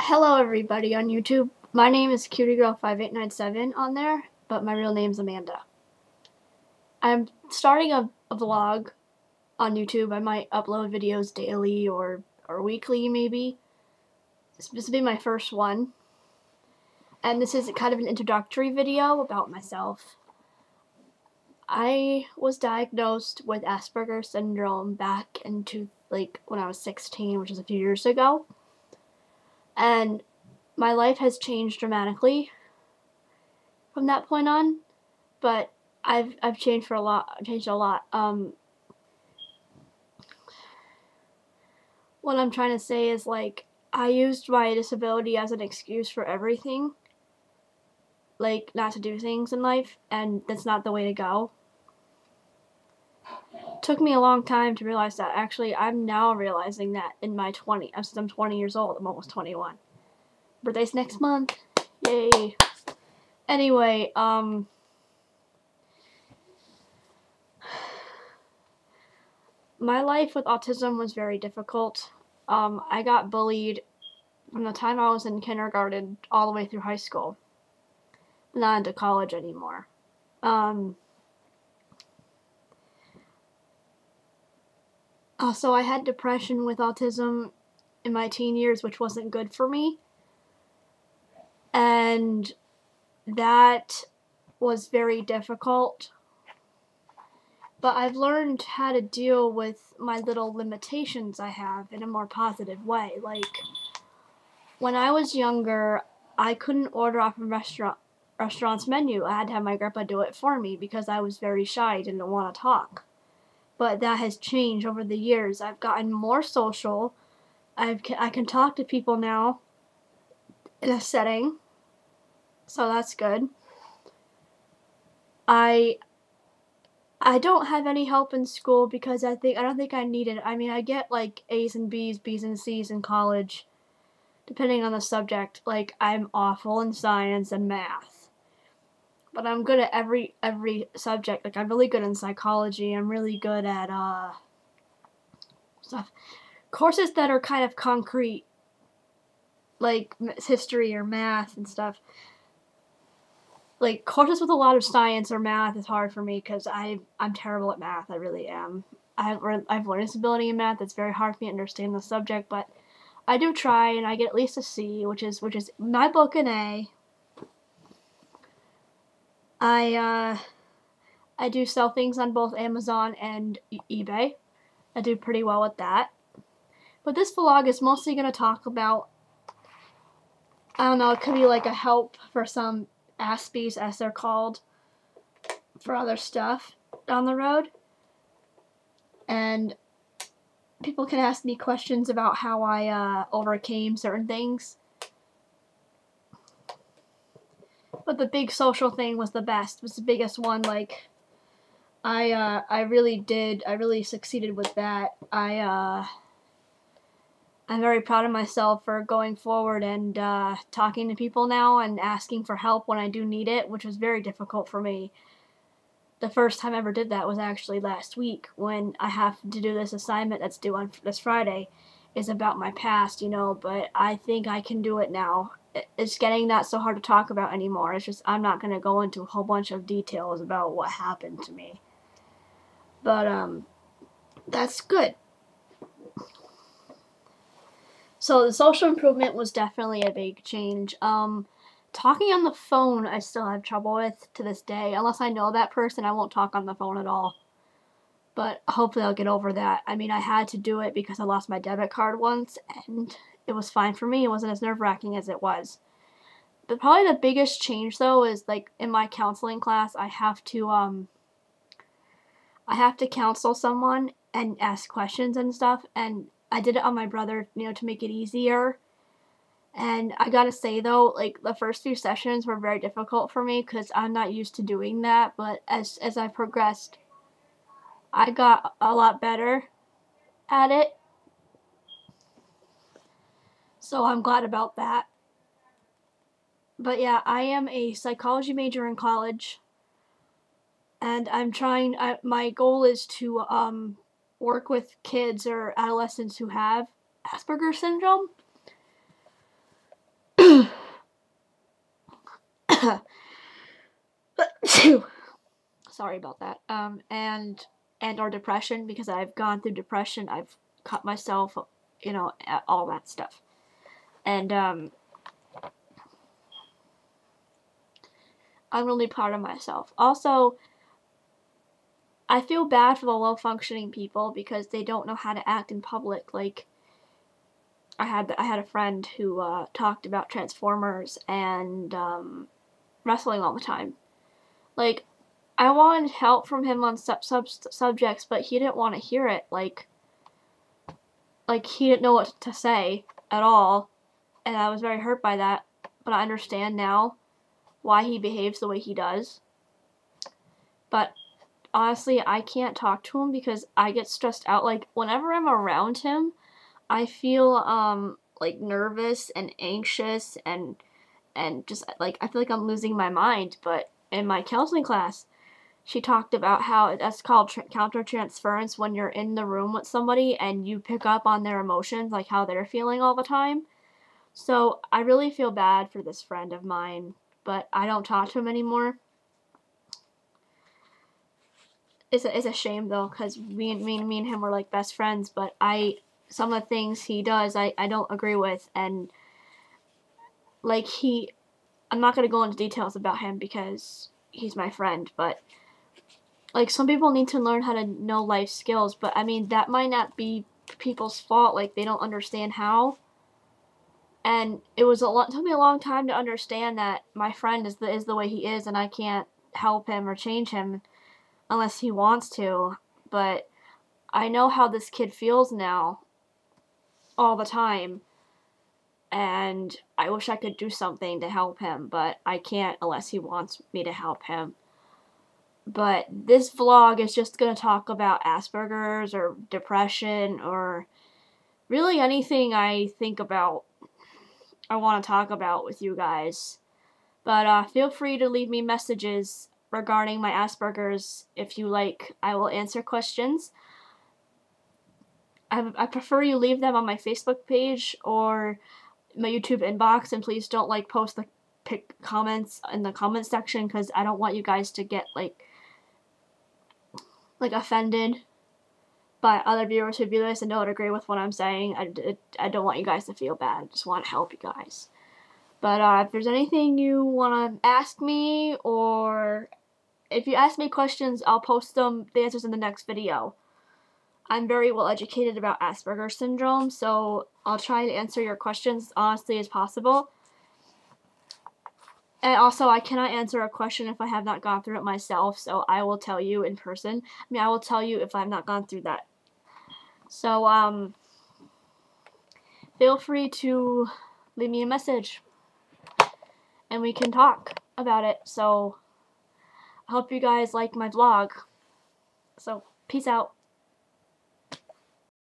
Hello everybody on YouTube. My name is CutieGirl5897 on there, but my real name's Amanda. I'm starting a vlog on YouTube. I might upload videos daily or weekly maybe. This will be my first one. And this is kind of an introductory video about myself. I was diagnosed with Asperger syndrome back into when I was 16, which is a few years ago. And my life has changed dramatically from that point on, but I've changed for a lot. I've changed a lot. What I'm trying to say is I used my disability as an excuse for everything, not to do things in life, and that's not the way to go. It took me a long time to realize that. Actually, I'm now realizing that in my 20s. Since I'm 20 years old, I'm almost 21. Birthday's next month. Yay. Anyway, my life with autism was very difficult. I got bullied from the time I was in kindergarten all the way through high school. Not into college anymore. Also, I had depression with autism in my teen years, which wasn't good for me. And that was very difficult. But I've learned how to deal with my little limitations I have in a more positive way. When I was younger, I couldn't order off a restaurant's menu. I had to have my grandpa do it for me because I was very shy, didn't want to talk. But that has changed over the years. I've gotten more social. I can talk to people now in a setting, so that's good. I don't have any help in school because I don't think I need it. I mean, I get A's and B's, B's and C's in college, depending on the subject. I'm awful in science and math, but I'm good at every subject. I'm really good in psychology. I'm really good at stuff, courses that are kind of concrete, like history or math and stuff. Courses with a lot of science or math is hard for me because I'm terrible at math. I really am. I have learning disability in math. It's very hard for me to understand the subject, but I do try, and I get at least a C, which is my book an A. I do sell things on both Amazon and eBay. I do pretty well with that. But this vlog is mostly going to talk about, I don't know, it could be a help for some Aspies, as they're called, for other stuff down the road. And people can ask me questions about how I overcame certain things. But the big social thing was the best. Was the biggest one. I really succeeded with that. I'm very proud of myself for going forward and talking to people now and asking for help when I do need it, which was very difficult for me. The first time I ever did that was actually last week when I have to do this assignment that's due on this Friday. Is about my past, but I think I can do it now. It's getting not so hard to talk about anymore. It's just I'm not going to go into a whole bunch of details about what happened to me. But that's good. So the social improvement was definitely a big change. Talking on the phone I still have trouble with to this day. Unless I know that person, I won't talk on the phone at all. But hopefully I'll get over that. I mean, I had to do it because I lost my debit card once, and it was fine for me. It wasn't as nerve-wracking as it was. But probably the biggest change, though, is in my counseling class, I have to counsel someone and ask questions and stuff, and I did it on my brother, to make it easier. And I gotta say, though, the first few sessions were very difficult for me because I'm not used to doing that. But as I progressed, I got a lot better at it. So I'm glad about that. But yeah, I am a psychology major in college. And my goal is to work with kids or adolescents who have Asperger syndrome. Sorry about that. And or depression, because I've gone through depression. I've cut myself, all that stuff. And I'm really proud of myself. Also, I feel bad for the low-functioning people because they don't know how to act in public. Like, I had a friend who talked about Transformers and wrestling all the time. Like, I wanted help from him on subjects, but he didn't want to hear it. Like he didn't know what to say at all, and I was very hurt by that. But I understand now why he behaves the way he does. But honestly, I can't talk to him because I get stressed out. Like, whenever I'm around him, I feel like nervous and anxious and just like I feel like I'm losing my mind. But in my counseling class, she talked about how that's called countertransference, when you're in the room with somebody and you pick up on their emotions, like how they're feeling all the time. So I really feel bad for this friend of mine, but I don't talk to him anymore. It's a shame though, because me and him were like best friends, but some of the things he does I don't agree with, and like I'm not going to go into details about him because he's my friend, but like, some people need to learn how to know life skills, but I mean, that might not be people's fault. Like, they don't understand how. And it took me a long time to understand that my friend is the way he is, and I can't help him or change him unless he wants to. But I know how this kid feels now all the time, and I wish I could do something to help him, but I can't unless he wants me to help him. But this vlog is just going to talk about Asperger's or depression or really anything I think about I want to talk about with you guys. But feel free to leave me messages regarding my Asperger's if you like. I will answer questions. I prefer you leave them on my Facebook page or my YouTube inbox, and please don't post the comments in the comment section, because I don't want you guys to get like offended by other viewers who view this and don't agree with what I'm saying. I don't want you guys to feel bad. I just want to help you guys. But if there's anything you want to ask me, or if you ask me questions, I'll post the answers in the next video. I'm very well educated about Asperger's syndrome, so I'll try to answer your questions honestly as possible. And also, I cannot answer a question if I have not gone through it myself, so I will tell you in person. I will tell you if I've not gone through that. So, feel free to leave me a message, and we can talk about it. So, I hope you guys like my vlog. So, peace out.